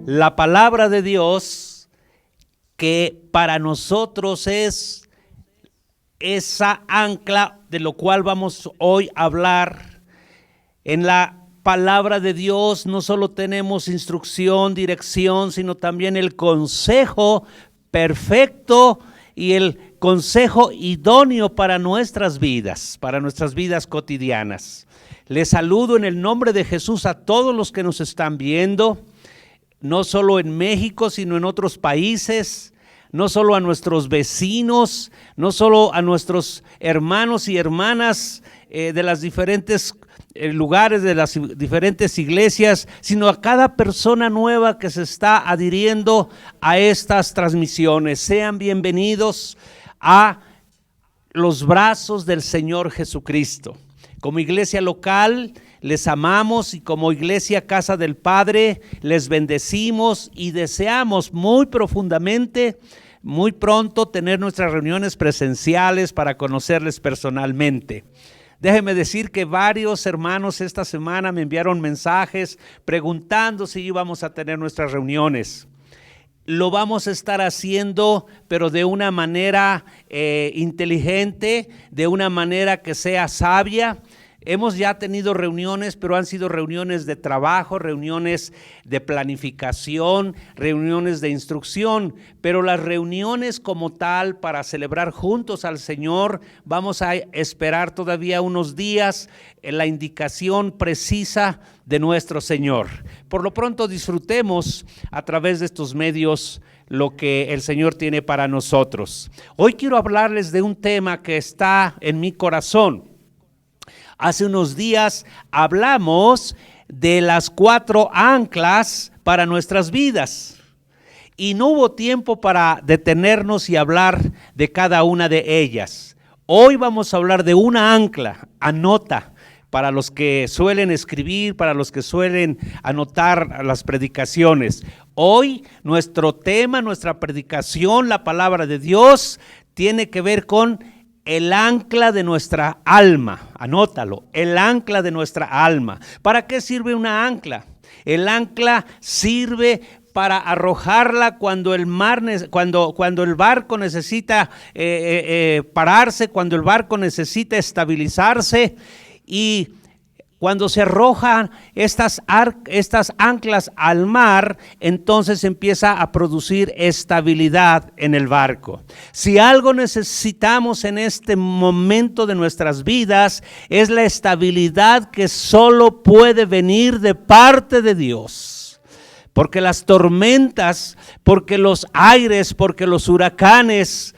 la palabra de Dios, que para nosotros es esa ancla de lo cual vamos hoy a hablar. En la palabra de Dios no solo tenemos instrucción, dirección, sino también el consejo perfecto y el consejo idóneo para nuestras vidas cotidianas. Les saludo en el nombre de Jesús a todos los que nos están viendo, no solo en México, sino en otros países, no solo a nuestros vecinos, no solo a nuestros hermanos y hermanas de las diferentes lugares, de las diferentes iglesias, sino a cada persona nueva que se está adhiriendo a estas transmisiones. Sean bienvenidos a los brazos del Señor Jesucristo. Como iglesia local les amamos, y como iglesia Casa del Padre les bendecimos y deseamos muy profundamente, muy pronto, tener nuestras reuniones presenciales para conocerles personalmente. Déjeme decir que varios hermanos esta semana me enviaron mensajes preguntando si íbamos a tener nuestras reuniones. Lo vamos a estar haciendo, pero de una manera inteligente, de una manera que sea sabia. Hemos ya tenido reuniones, pero han sido reuniones de trabajo, reuniones de planificación, reuniones de instrucción, pero las reuniones como tal para celebrar juntos al Señor, vamos a esperar todavía unos días en la indicación precisa de nuestro Señor. Por lo pronto disfrutemos a través de estos medios lo que el Señor tiene para nosotros. Hoy quiero hablarles de un tema que está en mi corazón. Hace unos días hablamos de las 4 anclas para nuestras vidas y no hubo tiempo para detenernos y hablar de cada una de ellas. Hoy vamos a hablar de una ancla. Anota, para los que suelen escribir, para los que suelen anotar las predicaciones. Hoy nuestro tema, nuestra predicación, la palabra de Dios, tiene que ver con el ancla de nuestra alma. Anótalo, el ancla de nuestra alma. ¿Para qué sirve una ancla? El ancla sirve para arrojarla cuando el barco necesita pararse, cuando el barco necesita estabilizarse, y cuando se arrojan estas anclas al mar, entonces empieza a producir estabilidad en el barco. Si algo necesitamos en este momento de nuestras vidas, es la estabilidad que solo puede venir de parte de Dios. Porque las tormentas, porque los aires, porque los huracanes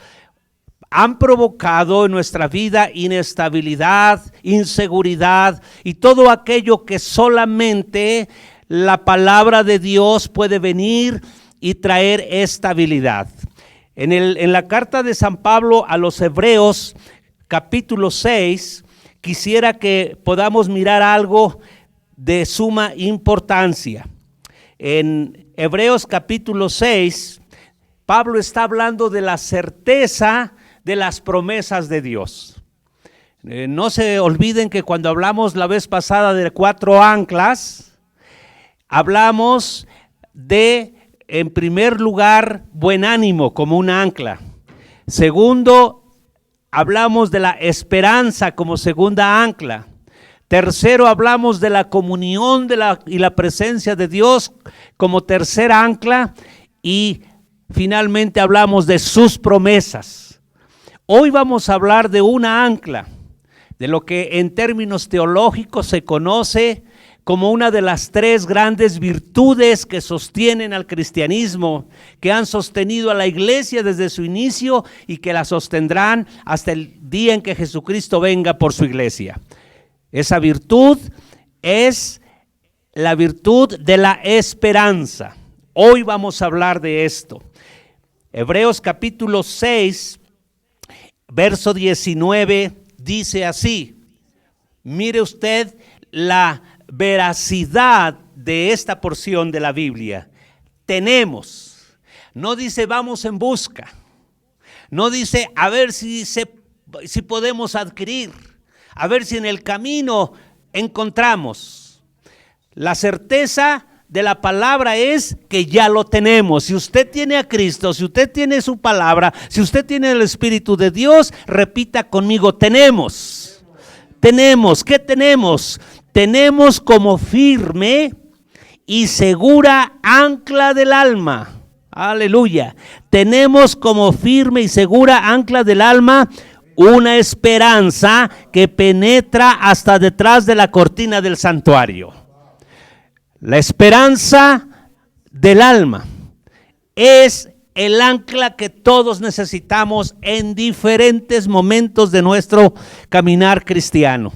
han provocado en nuestra vida inestabilidad, inseguridad y todo aquello que solamente la palabra de Dios puede venir y traer estabilidad. En la carta de San Pablo a los Hebreos, capítulo 6, quisiera que podamos mirar algo de suma importancia. En Hebreos capítulo 6, Pablo está hablando de la certeza de las promesas de Dios. No se olviden que cuando hablamos la vez pasada de 4 anclas, hablamos de, en primer lugar, buen ánimo como una ancla. Segundo, hablamos de la esperanza como segunda ancla. Tercero, hablamos de la comunión y la presencia de Dios como tercera ancla. Y finalmente hablamos de sus promesas. Hoy vamos a hablar de una ancla, de lo que en términos teológicos se conoce como una de las 3 grandes virtudes que sostienen al cristianismo, que han sostenido a la iglesia desde su inicio y que la sostendrán hasta el día en que Jesucristo venga por su iglesia. Esa virtud es la virtud de la esperanza. Hoy vamos a hablar de esto. Hebreos capítulo 6, verso 19 dice así. Mire usted la veracidad de esta porción de la Biblia. Tenemos, no dice vamos en busca, no dice a ver si podemos adquirir, a ver si en el camino encontramos. La certeza de la palabra es que ya lo tenemos. Si usted tiene a Cristo, si usted tiene su palabra, si usted tiene el Espíritu de Dios, repita conmigo, tenemos. Tenemos, ¿qué tenemos? Tenemos como firme y segura ancla del alma. Aleluya. Tenemos como firme y segura ancla del alma una esperanza que penetra hasta detrás de la cortina del santuario. La esperanza del alma es el ancla que todos necesitamos en diferentes momentos de nuestro caminar cristiano.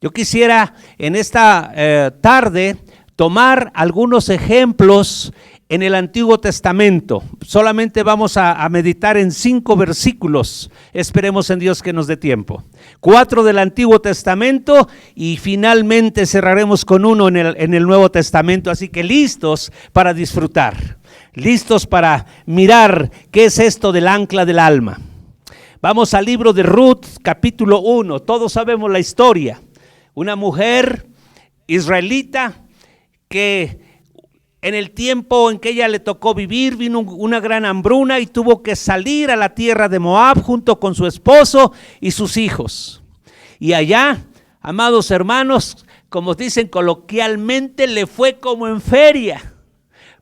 Yo quisiera en esta tarde tomar algunos ejemplos en el Antiguo Testamento. Solamente vamos a meditar en 5 versículos. Esperemos en Dios que nos dé tiempo. 4 del Antiguo Testamento y finalmente cerraremos con uno en el Nuevo Testamento. Así que listos para disfrutar, listos para mirar qué es esto del ancla del alma. Vamos al libro de Ruth, capítulo 1. Todos sabemos la historia. Una mujer israelita que en el tiempo en que ella le tocó vivir, vino una gran hambruna y tuvo que salir a la tierra de Moab junto con su esposo y sus hijos. Y allá, amados hermanos, como dicen coloquialmente, le fue como en feria,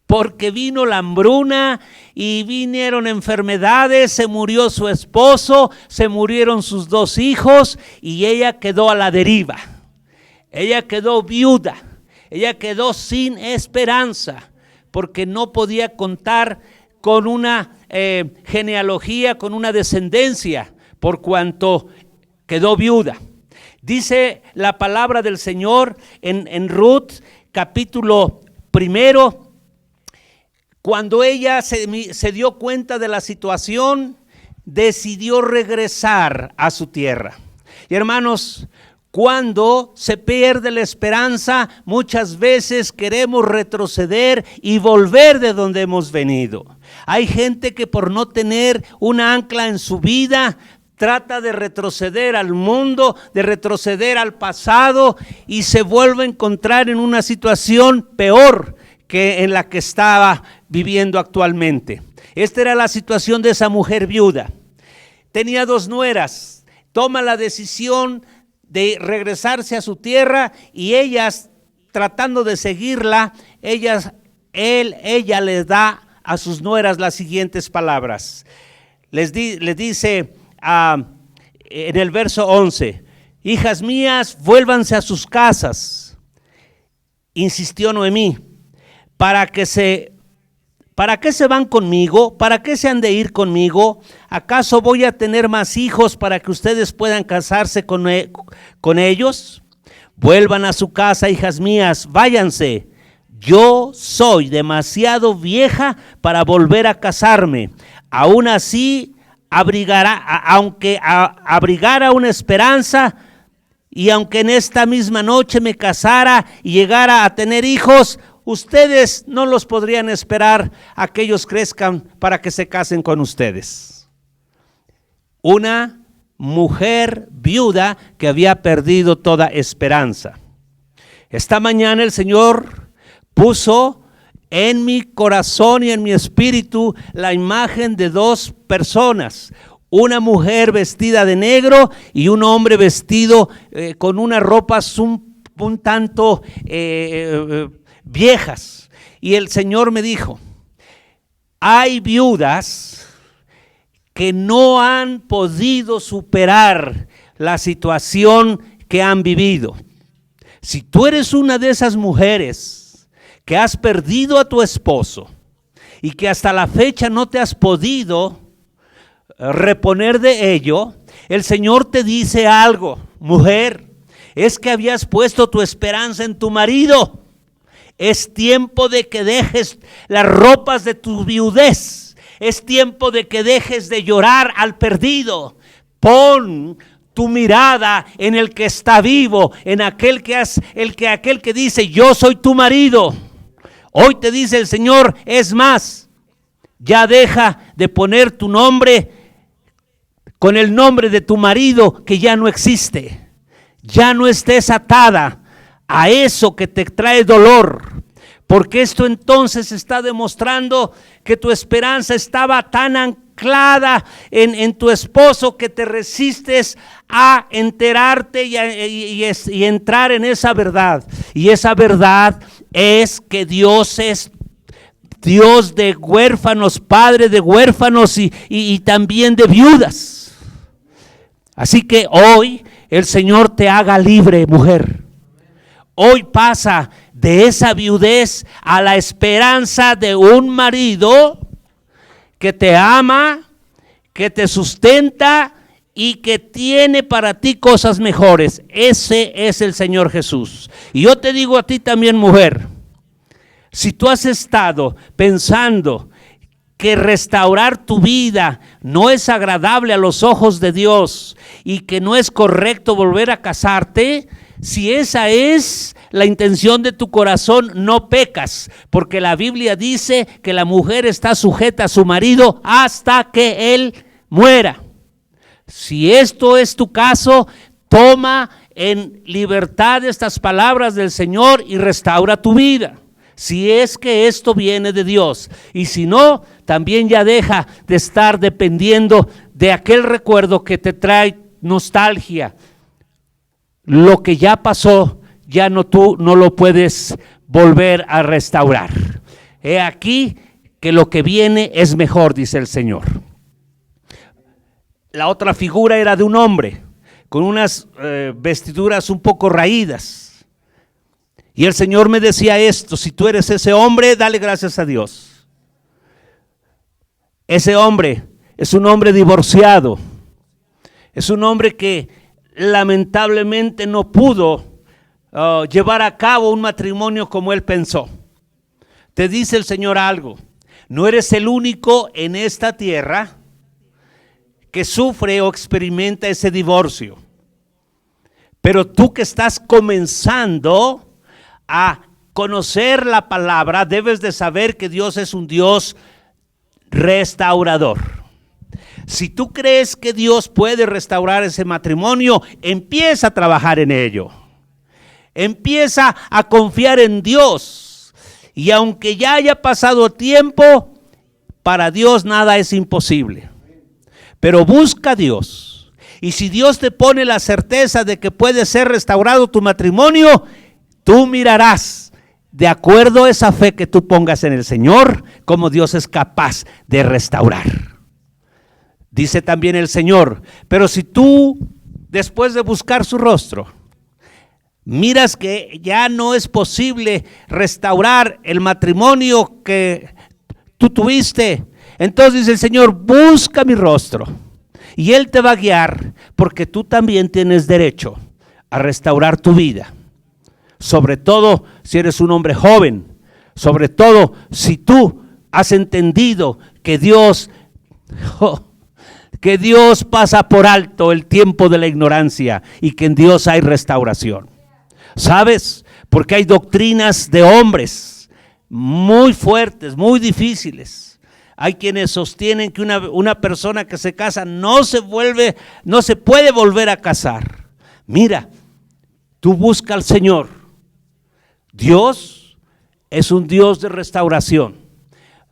porque vino la hambruna y vinieron enfermedades, se murió su esposo, se murieron sus 2 hijos y ella quedó a la deriva. Ella quedó viuda. Ella quedó sin esperanza porque no podía contar con una genealogía, con una descendencia, por cuanto quedó viuda. Dice la palabra del Señor en Ruth, capítulo 1, cuando ella se dio cuenta de la situación, decidió regresar a su tierra. Y hermanos, cuando se pierde la esperanza, muchas veces queremos retroceder y volver de donde hemos venido. Hay gente que por no tener una ancla en su vida, trata de retroceder al mundo, de retroceder al pasado y se vuelve a encontrar en una situación peor que en la que estaba viviendo actualmente. Esta era la situación de esa mujer viuda. Tenía 2 nueras, toma la decisión de regresarse a su tierra y ellas, tratando de seguirla, ella les da a sus nueras las siguientes palabras. Les dice en el verso 11, hijas mías, vuélvanse a sus casas, insistió Noemí, ¿para qué se van conmigo? ¿Para qué se han de ir conmigo? ¿Acaso voy a tener más hijos para que ustedes puedan casarse con ellos? Vuelvan a su casa, hijas mías, váyanse. Yo soy demasiado vieja para volver a casarme. Aún así, aunque abrigara una esperanza, y aunque en esta misma noche me casara y llegara a tener hijos, ustedes no los podrían esperar a que ellos crezcan para que se casen con ustedes. Una mujer viuda que había perdido toda esperanza. Esta mañana el Señor puso en mi corazón y en mi espíritu la imagen de 2 personas. Una mujer vestida de negro y un hombre vestido con unas ropas un tanto viejas. Y el Señor me dijo, hay viudas que no han podido superar la situación que han vivido. Si tú eres una de esas mujeres que has perdido a tu esposo y que hasta la fecha no te has podido reponer de ello, el Señor te dice algo, mujer, es que habías puesto tu esperanza en tu marido. Es tiempo de que dejes las ropas de tu viudez. Es tiempo de que dejes de llorar al perdido. Pon tu mirada en el que está vivo, en aquel que dice, yo soy tu marido. Hoy te dice el Señor, es más, ya deja de poner tu nombre con el nombre de tu marido que ya no existe. Ya no estés atada a eso que te trae dolor. Porque esto entonces está demostrando que tu esperanza estaba tan anclada en tu esposo que te resistes a enterarte y entrar en esa verdad. Y esa verdad es que Dios es Dios de huérfanos, Padre de huérfanos y también de viudas. Así que hoy el Señor te haga libre, mujer. Hoy pasa de esa viudez a la esperanza de un marido que te ama, que te sustenta y que tiene para ti cosas mejores. Ese es el Señor Jesús. Y yo te digo a ti también, mujer, si tú has estado pensando que restaurar tu vida no es agradable a los ojos de Dios y que no es correcto volver a casarte, si esa es la intención de tu corazón, no pecas, porque la Biblia dice que la mujer está sujeta a su marido hasta que él muera. Si esto es tu caso, toma en libertad estas palabras del Señor y restaura tu vida. Si es que esto viene de Dios, y si no, también ya deja de estar dependiendo de aquel recuerdo que te trae nostalgia. Lo que ya pasó, ya no, tú no lo puedes volver a restaurar. He aquí que lo que viene es mejor, dice el Señor. La otra figura era de un hombre con unas vestiduras un poco raídas. Y el Señor me decía esto: si tú eres ese hombre, dale gracias a Dios. Ese hombre es un hombre divorciado. Es un hombre que lamentablemente no pudo llevar a cabo un matrimonio como él pensó. Te dice el Señor algo: no eres el único en esta tierra que sufre o experimenta ese divorcio. Pero tú que estás comenzando a conocer la palabra, debes de saber que Dios es un Dios restaurador. Si tú crees que Dios puede restaurar ese matrimonio, empieza a trabajar en ello. Empieza a confiar en Dios. Y aunque ya haya pasado tiempo, para Dios nada es imposible. Pero busca a Dios. Y si Dios te pone la certeza de que puede ser restaurado tu matrimonio, tú mirarás, de acuerdo a esa fe que tú pongas en el Señor, cómo Dios es capaz de restaurar. Dice también el Señor: pero si tú, después de buscar su rostro, miras que ya no es posible restaurar el matrimonio que tú tuviste, entonces dice el Señor: busca mi rostro y Él te va a guiar, porque tú también tienes derecho a restaurar tu vida. Sobre todo si eres un hombre joven, sobre todo si tú has entendido que Dios pasa por alto el tiempo de la ignorancia y que en Dios hay restauración. ¿Sabes? Porque hay doctrinas de hombres muy fuertes, muy difíciles. Hay quienes sostienen que una persona que se casa no se puede volver a casar. Mira, tú busca al Señor. Dios es un Dios de restauración.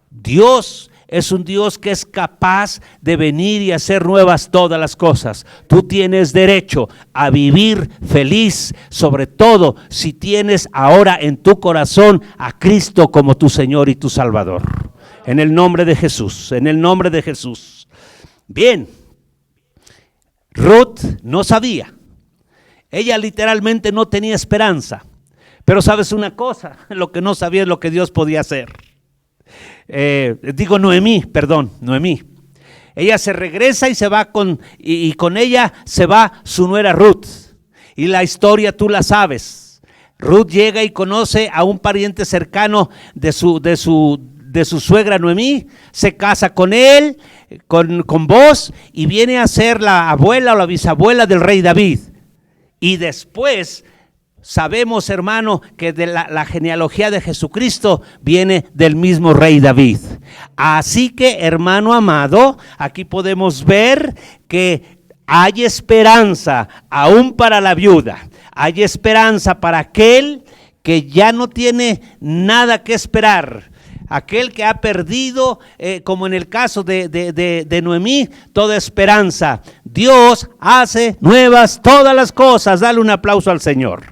Dios es un Dios que es capaz de venir y hacer nuevas todas las cosas. Tú tienes derecho a vivir feliz, sobre todo si tienes ahora en tu corazón a Cristo como tu Señor y tu Salvador. En el nombre de Jesús, en el nombre de Jesús. Bien, Ruth no sabía. Ella literalmente no tenía esperanza. Pero sabes una cosa, lo que no sabía es lo que Dios podía hacer. Noemí. Ella se regresa y se va con ella se va su nuera Ruth. Y la historia tú la sabes. Ruth llega y conoce a un pariente cercano de su suegra Noemí, se casa con él, con Boaz, y viene a ser la abuela o la bisabuela del rey David. Y después sabemos, hermano, que de la genealogía de Jesucristo viene del mismo rey David. Así que, hermano amado, aquí podemos ver que hay esperanza aún para la viuda. Hay esperanza para aquel que ya no tiene nada que esperar, aquel que ha perdido, como en el caso de Noemí, toda esperanza. Dios hace nuevas todas las cosas. Dale un aplauso al Señor.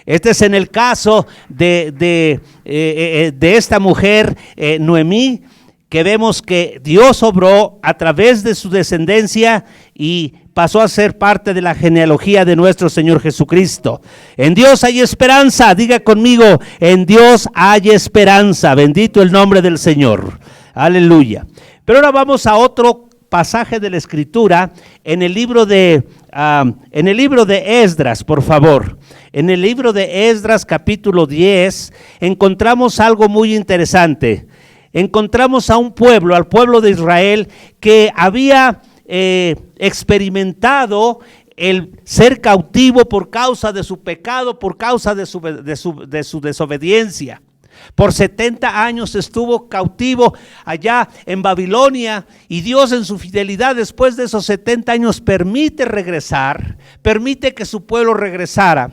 Este es en el caso de esta mujer, Noemí, que vemos que Dios obró a través de su descendencia y pasó a ser parte de la genealogía de nuestro Señor Jesucristo. En Dios hay esperanza. Diga conmigo, en Dios hay esperanza. Bendito el nombre del Señor. Aleluya. Pero ahora vamos a otro pasaje de la Escritura en el libro de Esdras, por favor. En el libro de Esdras, capítulo 10, encontramos algo muy interesante. Encontramos a un pueblo, al pueblo de Israel, que había experimentado el ser cautivo por causa de su pecado, por causa de su desobediencia. Por 70 años estuvo cautivo allá en Babilonia, y Dios en su fidelidad después de esos 70 años permite regresar, permite que su pueblo regresara.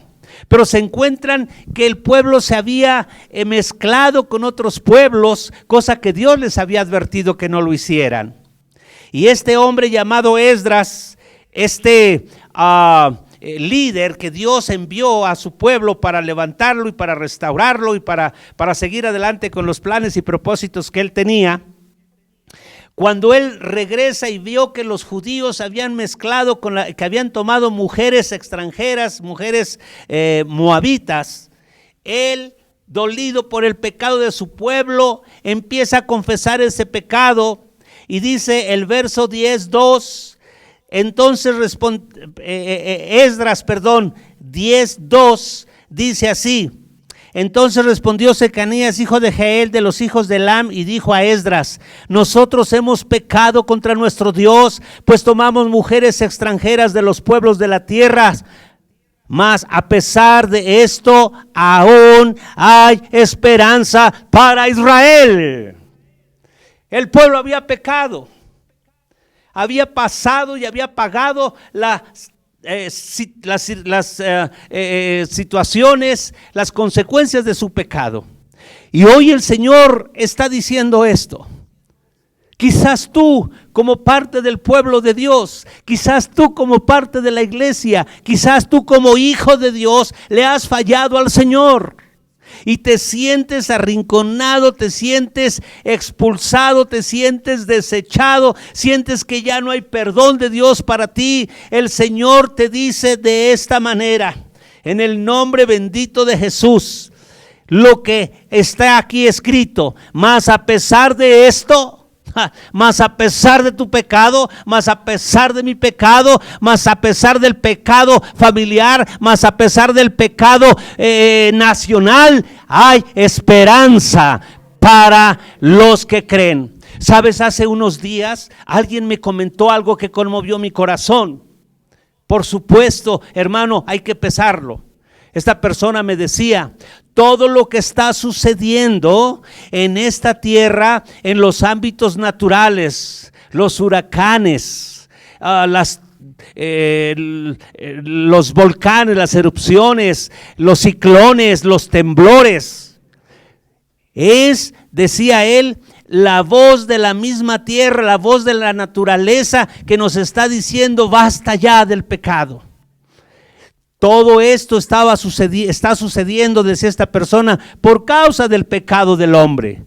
Pero se encuentran que el pueblo se había mezclado con otros pueblos, cosa que Dios les había advertido que no lo hicieran. Y este hombre llamado Esdras, líder que Dios envió a su pueblo para levantarlo y para restaurarlo y para seguir adelante con los planes y propósitos que él tenía. Cuando él regresa y vio que los judíos habían mezclado que habían tomado mujeres extranjeras, mujeres moabitas, él, dolido por el pecado de su pueblo, empieza a confesar ese pecado, y dice el verso 10:2, entonces Esdras 10:2 dice así: entonces respondió Secanías, hijo de Jeiel, de los hijos de Elam, y dijo a Esdras: nosotros hemos pecado contra nuestro Dios, pues tomamos mujeres extranjeras de los pueblos de la tierra. Mas a pesar de esto, aún hay esperanza para Israel. El pueblo había pecado, había pasado y había pagado las situaciones, las consecuencias de su pecado. Y hoy el Señor está diciendo esto. Quizás tú como parte del pueblo de Dios, quizás tú como parte de la iglesia, quizás tú como hijo de Dios le has fallado al Señor. Y te sientes arrinconado, te sientes expulsado, te sientes desechado, sientes que ya no hay perdón de Dios para ti. El Señor te dice de esta manera, en el nombre bendito de Jesús, lo que está aquí escrito: mas a pesar de esto, más a pesar de tu pecado, más a pesar de mi pecado, más a pesar del pecado familiar, más a pesar del pecado nacional, hay esperanza para los que creen. Sabes, hace unos días alguien me comentó algo que conmovió mi corazón. Por supuesto, hermano, hay que pesarlo. Esta persona me decía: todo lo que está sucediendo en esta tierra, en los ámbitos naturales, los huracanes, los volcanes, las erupciones, los ciclones, los temblores, es, decía él, la voz de la misma tierra, la voz de la naturaleza que nos está diciendo: basta ya del pecado. Todo esto está sucediendo, decía esta persona, por causa del pecado del hombre.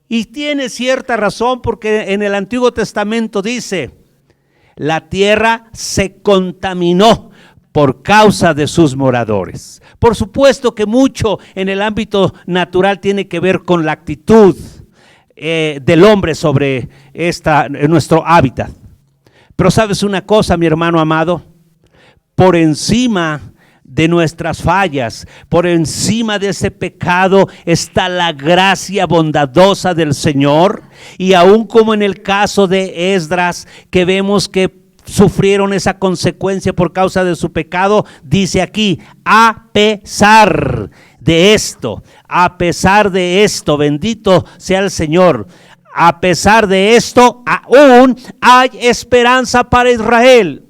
Y tiene cierta razón, porque en el Antiguo Testamento dice: la tierra se contaminó por causa de sus moradores. Por supuesto que mucho en el ámbito natural tiene que ver con la actitud del hombre sobre nuestro hábitat. Pero ¿sabes una cosa, mi hermano amado? Por encima de nuestras fallas, por encima de ese pecado, está la gracia bondadosa del Señor. Y aún como en el caso de Esdras, que vemos que sufrieron esa consecuencia por causa de su pecado, dice aquí: a pesar de esto, bendito sea el Señor, a pesar de esto, aún hay esperanza para Israel.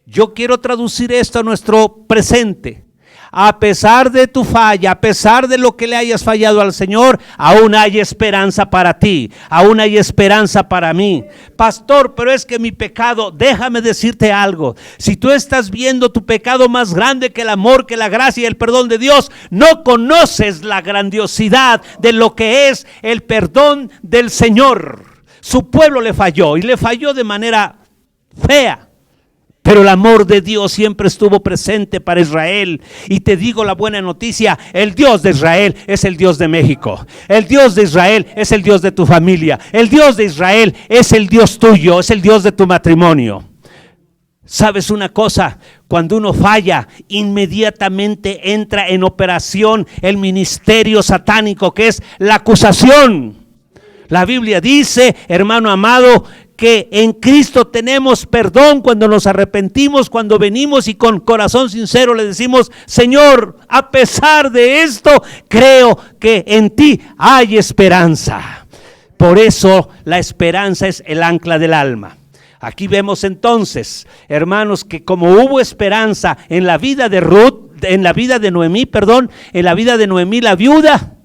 Yo quiero traducir esto a nuestro presente. a pesar de tu falla, a pesar de lo que le hayas fallado al Señor, aún hay esperanza para ti, aún hay esperanza para mí. Pastor, pero es que mi pecado, déjame decirte algo, si tú estás viendo tu pecado más grande que el amor, que la gracia y el perdón de Dios, no conoces la grandiosidad de lo que es el perdón del Señor. Su pueblo le falló y le falló de manera fea. Pero el amor de Dios siempre estuvo presente para Israel. Y te digo la buena noticia, el Dios de Israel es el Dios de México. El Dios de Israel es el Dios de tu familia. El Dios de Israel es el Dios tuyo, es el Dios de tu matrimonio. ¿Sabes una cosa? Cuando uno falla, inmediatamente entra en operación el ministerio satánico, que es la acusación. La Biblia dice, hermano amado, que en Cristo tenemos perdón cuando nos arrepentimos, cuando venimos y con corazón sincero le decimos: Señor, a pesar de esto, creo que en ti hay esperanza. Por eso la esperanza es el ancla del alma. Aquí vemos entonces, hermanos, que como hubo esperanza en la vida de en la vida de Noemí la viuda,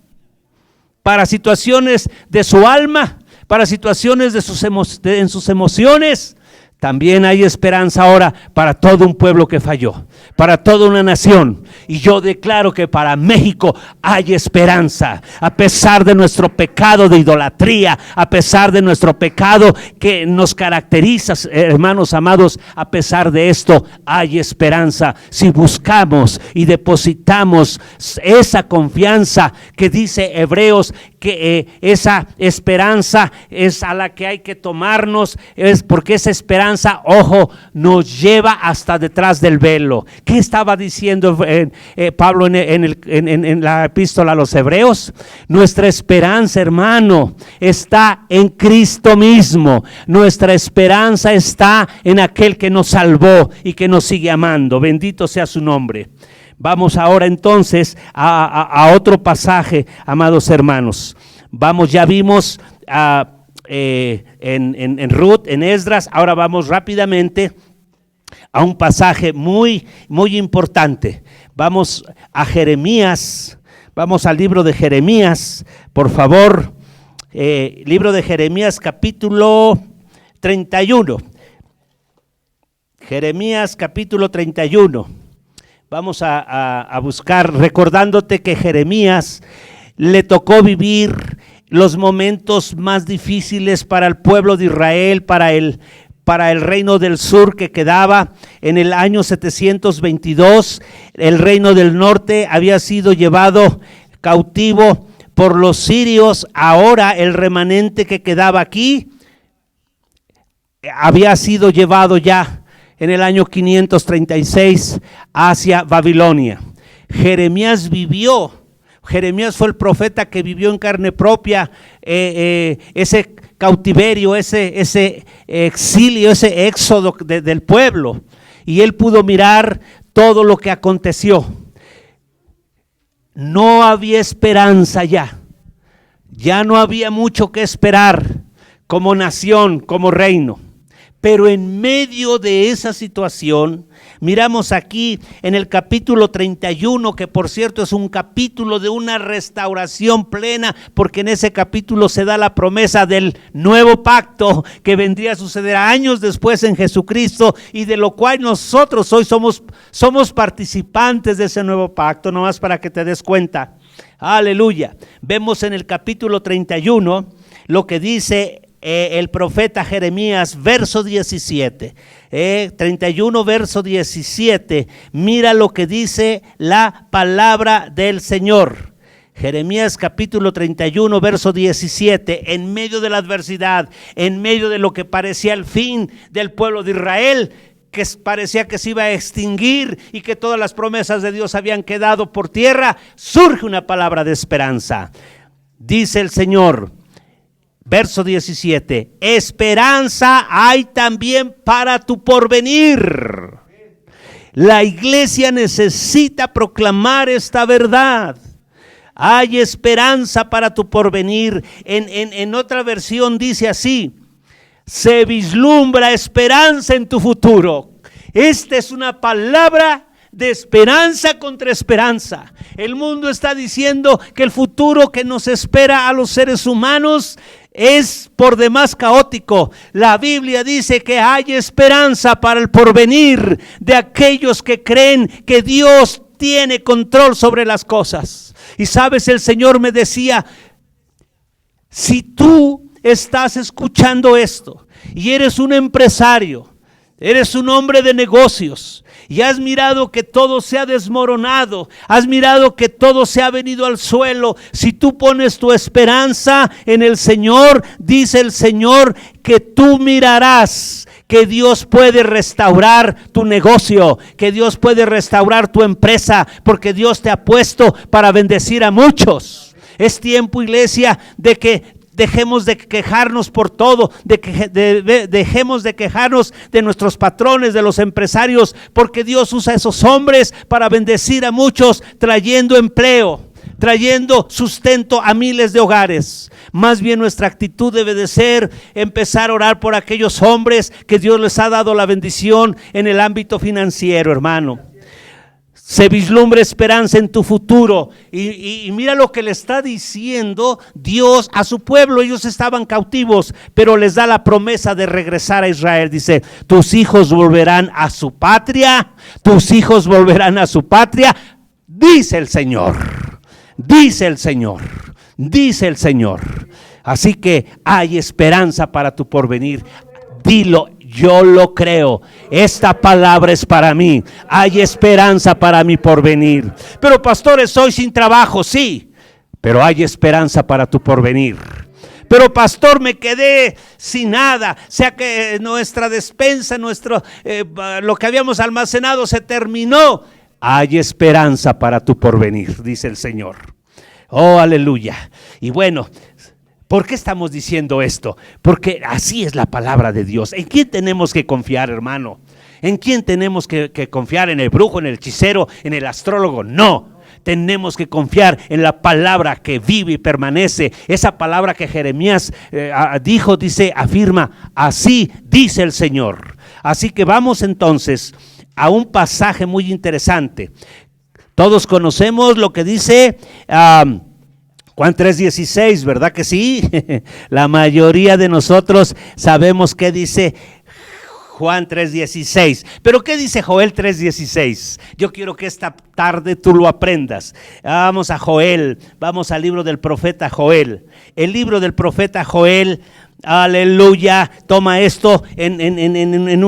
para situaciones de su alma, para situaciones en sus emociones, también hay esperanza ahora para todo un pueblo que falló, para toda una nación. Y yo declaro que para México hay esperanza, a pesar de nuestro pecado de idolatría, a pesar de nuestro pecado que nos caracteriza, hermanos amados, a pesar de esto hay esperanza. Si buscamos y depositamos esa confianza que dice Hebreos, que esa esperanza es a la que hay que tomarnos, es porque esa esperanza, ojo, nos lleva hasta detrás del velo. ¿Qué estaba diciendo Pablo en la epístola a los Hebreos? Nuestra esperanza, hermano, está en Cristo mismo. Nuestra esperanza está en aquel que nos salvó y que nos sigue amando. Bendito sea su nombre. Vamos ahora entonces a otro pasaje, amados hermanos. Vamos, ya vimos en Ruth, en Esdras. Ahora vamos rápidamente a un pasaje muy, muy importante. Vamos a Jeremías, vamos al libro de Jeremías, por favor. Libro de Jeremías, capítulo 31. Jeremías, capítulo 31. Vamos a buscar, recordándote que Jeremías le tocó vivir los momentos más difíciles para el pueblo de Israel, para el reino del sur que quedaba en el año 722. El reino del norte había sido llevado cautivo por los sirios. Ahora el remanente que quedaba aquí había sido llevado ya en el año 536 hacia Babilonia. Jeremías fue el profeta que vivió en carne propia ese cautiverio, ese exilio, ese éxodo del pueblo. Y él pudo mirar todo lo que aconteció. No había esperanza ya no había mucho que esperar como nación, como reino. Pero en medio de esa situación, miramos aquí en el capítulo 31, que por cierto es un capítulo de una restauración plena, porque en ese capítulo se da la promesa del nuevo pacto que vendría a suceder años después en Jesucristo, y de lo cual nosotros hoy somos participantes de ese nuevo pacto, nomás para que te des cuenta. Aleluya. Vemos en el capítulo 31 lo que dice el profeta Jeremías, verso 17, 31 verso 17, mira lo que dice la palabra del Señor. Jeremías capítulo 31 verso 17, en medio de la adversidad, en medio de lo que parecía el fin del pueblo de Israel, que parecía que se iba a extinguir y que todas las promesas de Dios habían quedado por tierra, surge una palabra de esperanza. Dice el Señor, verso 17, esperanza hay también para tu porvenir. La iglesia necesita proclamar esta verdad. Hay esperanza para tu porvenir. En otra versión dice así, se vislumbra esperanza en tu futuro. Esta es una palabra de esperanza contra esperanza. El mundo está diciendo que el futuro que nos espera a los seres humanos es por demás caótico. La Biblia dice que hay esperanza para el porvenir de aquellos que creen que Dios tiene control sobre las cosas. Y sabes, el Señor me decía, si tú estás escuchando esto y eres un empresario, eres un hombre de negocios y has mirado que todo se ha desmoronado, has mirado que todo se ha venido al suelo, si tú pones tu esperanza en el Señor, dice el Señor que tú mirarás que Dios puede restaurar tu negocio, que Dios puede restaurar tu empresa, porque Dios te ha puesto para bendecir a muchos. Es tiempo, iglesia, de que dejemos de quejarnos por todo, dejemos de quejarnos de nuestros patrones, de los empresarios, porque Dios usa a esos hombres para bendecir a muchos, trayendo empleo, trayendo sustento a miles de hogares. Más bien nuestra actitud debe de ser empezar a orar por aquellos hombres que Dios les ha dado la bendición en el ámbito financiero, hermano. Se vislumbra esperanza en tu futuro. Y mira lo que le está diciendo Dios a su pueblo. Ellos estaban cautivos, pero les da la promesa de regresar a Israel. Dice, tus hijos volverán a su patria, tus hijos volverán a su patria, dice el Señor, dice el Señor, dice el Señor. Así que hay esperanza para tu porvenir. Dilo, yo lo creo. Esta palabra es para mí. Hay esperanza para mi porvenir. Pero pastor, estoy sin trabajo, sí, pero hay esperanza para tu porvenir. Pero pastor, me quedé sin nada, sea que nuestra despensa, lo que habíamos almacenado se terminó. Hay esperanza para tu porvenir, dice el Señor. Oh, aleluya. Y bueno, ¿por qué estamos diciendo esto? Porque así es la palabra de Dios. ¿En quién tenemos que confiar, hermano? ¿En quién tenemos que confiar? ¿En el brujo, en el hechicero, en el astrólogo? No. Tenemos que confiar en la palabra que vive y permanece. Esa palabra que Jeremías dijo, dice, afirma, así dice el Señor. Así que vamos entonces a un pasaje muy interesante. Todos conocemos lo que dice Juan 3:16, ¿verdad que sí? La mayoría de nosotros sabemos qué dice Juan 3:16. Pero ¿qué dice Joel 3:16? Yo quiero que esta tarde tú lo aprendas. Vamos a Joel, vamos al libro del profeta Joel. El libro del profeta Joel, aleluya, toma esto en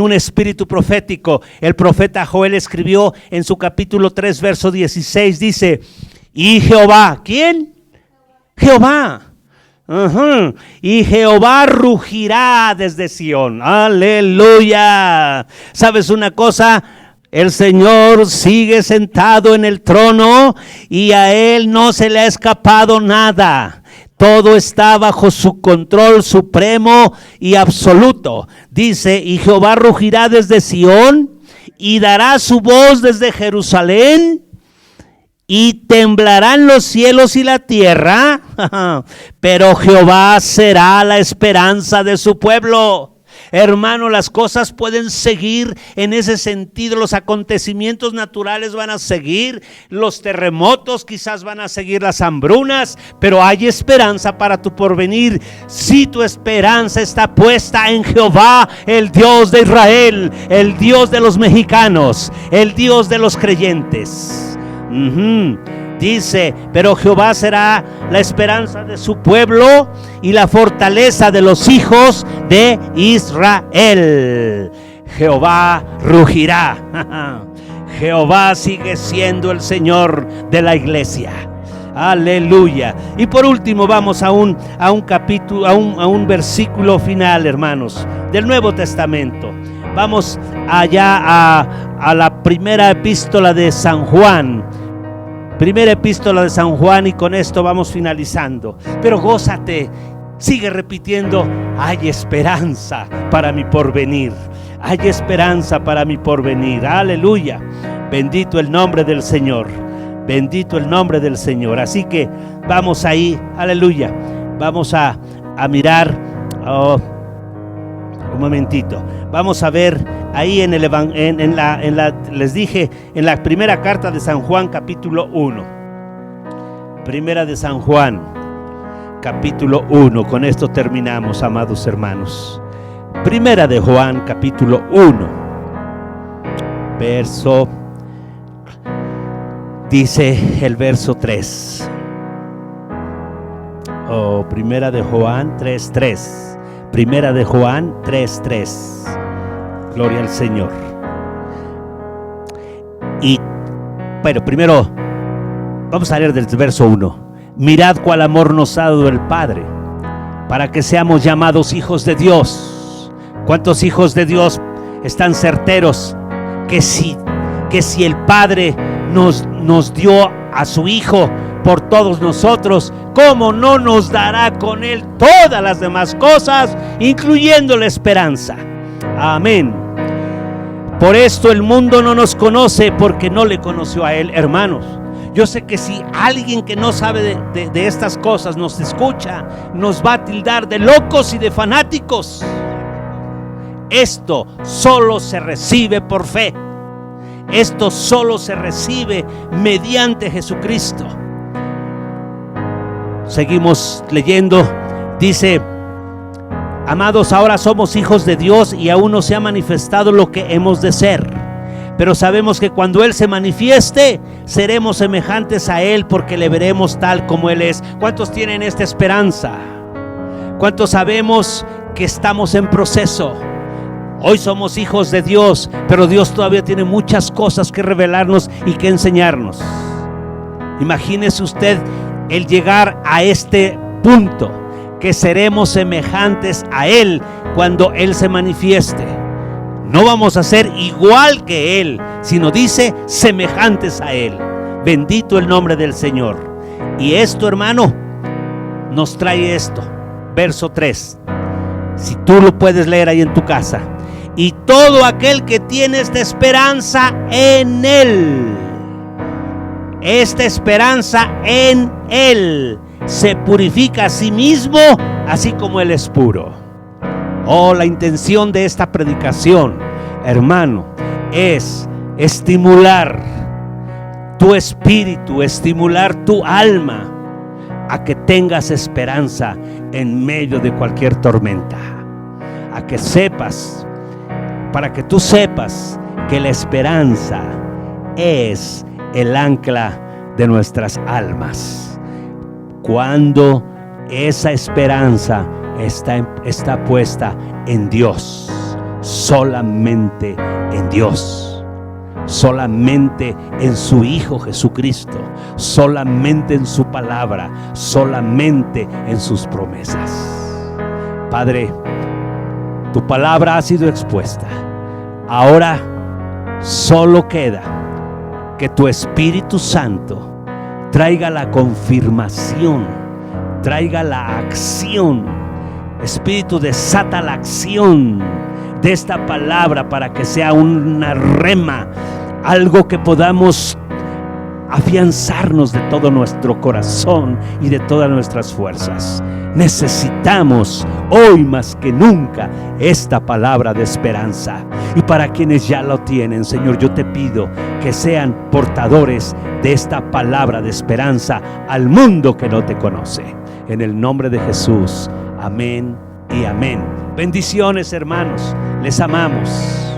un espíritu profético. El profeta Joel escribió en su capítulo 3, verso 16, dice, y Jehová, ¿quién? Jehová. Y Jehová rugirá desde Sión. Aleluya. ¿Sabes una cosa? El Señor sigue sentado en el trono y a Él no se le ha escapado nada. Todo está bajo su control supremo y absoluto. Dice, y Jehová rugirá desde Sión y dará su voz desde Jerusalén. Y temblarán los cielos y la tierra, pero Jehová será la esperanza de su pueblo. Hermano, las cosas pueden seguir en ese sentido, los acontecimientos naturales van a seguir, los terremotos quizás van a seguir, las hambrunas, pero hay esperanza para tu porvenir. Si tu esperanza está puesta en Jehová, el Dios de Israel, el Dios de los mexicanos, el Dios de los creyentes. Dice, pero Jehová será la esperanza de su pueblo y la fortaleza de los hijos de Israel. Jehová rugirá. Jehová sigue siendo el Señor de la iglesia. Aleluya. Y por último vamos a un capítulo, a un versículo final, hermanos, del Nuevo Testamento. Vamos allá a la primera epístola de San Juan. Primera epístola de San Juan, y con esto vamos finalizando. Pero gózate, sigue repitiendo, hay esperanza para mi porvenir. Hay esperanza para mi porvenir. Aleluya. Bendito el nombre del Señor. Bendito el nombre del Señor. Así que vamos ahí, aleluya. Vamos a mirar, un momentito. Vamos a ver ahí les dije, en la primera carta de San Juan, capítulo 1. Primera de San Juan, capítulo 1. Con esto terminamos, amados hermanos. Primera de Juan, capítulo 1. Dice el verso 3. Primera de Juan 3:3. Primera de Juan 3:3. Gloria al Señor. Pero primero vamos a leer del verso 1. Mirad cuál amor nos ha dado el Padre, para que seamos llamados hijos de Dios. ¿Cuántos hijos de Dios están certeros que si el Padre nos dio a su Hijo por todos nosotros, cómo no nos dará con Él todas las demás cosas, incluyendo la esperanza? Amén. Por esto el mundo no nos conoce, porque no le conoció a Él. Hermanos, yo sé que si alguien que no sabe de estas cosas nos escucha, nos va a tildar de locos y de fanáticos. Esto solo se recibe por fe. Esto solo se recibe mediante Jesucristo. Seguimos leyendo. Dice: amados, ahora somos hijos de Dios y aún no se ha manifestado lo que hemos de ser. Pero sabemos que cuando Él se manifieste, seremos semejantes a Él, porque le veremos tal como Él es. ¿Cuántos tienen esta esperanza? ¿Cuántos sabemos que estamos en proceso? Hoy somos hijos de Dios, pero Dios todavía tiene muchas cosas que revelarnos y que enseñarnos. Imagínese usted el llegar a este punto, que seremos semejantes a Él cuando Él se manifieste. No vamos a ser igual que Él, sino dice semejantes a Él. Bendito el nombre del Señor. Y esto, hermano, nos trae esto. Verso 3. Si tú lo puedes leer ahí en tu casa. Y todo aquel que tiene esta esperanza en Él, esta esperanza en Él, se purifica a sí mismo, así como Él es puro. La intención de esta predicación, hermano, es estimular tu espíritu, estimular tu alma a que tengas esperanza en medio de cualquier tormenta. A que sepas, para que tú sepas que la esperanza es el ancla de nuestras almas. Cuando esa esperanza está puesta en Dios, solamente en Dios, solamente en su Hijo Jesucristo, solamente en su palabra, solamente en sus promesas. Padre, tu palabra ha sido expuesta. Ahora solo queda que tu Espíritu Santo traiga la confirmación, traiga la acción. Espíritu, desata la acción de esta palabra para que sea una rema, algo que podamos afianzarnos de todo nuestro corazón y de todas nuestras fuerzas. Necesitamos hoy más que nunca esta palabra de esperanza. Y para quienes ya lo tienen, Señor, yo te pido que sean portadores de esta palabra de esperanza al mundo que no te conoce. En el nombre de Jesús, amén y amén. Bendiciones, hermanos, les amamos.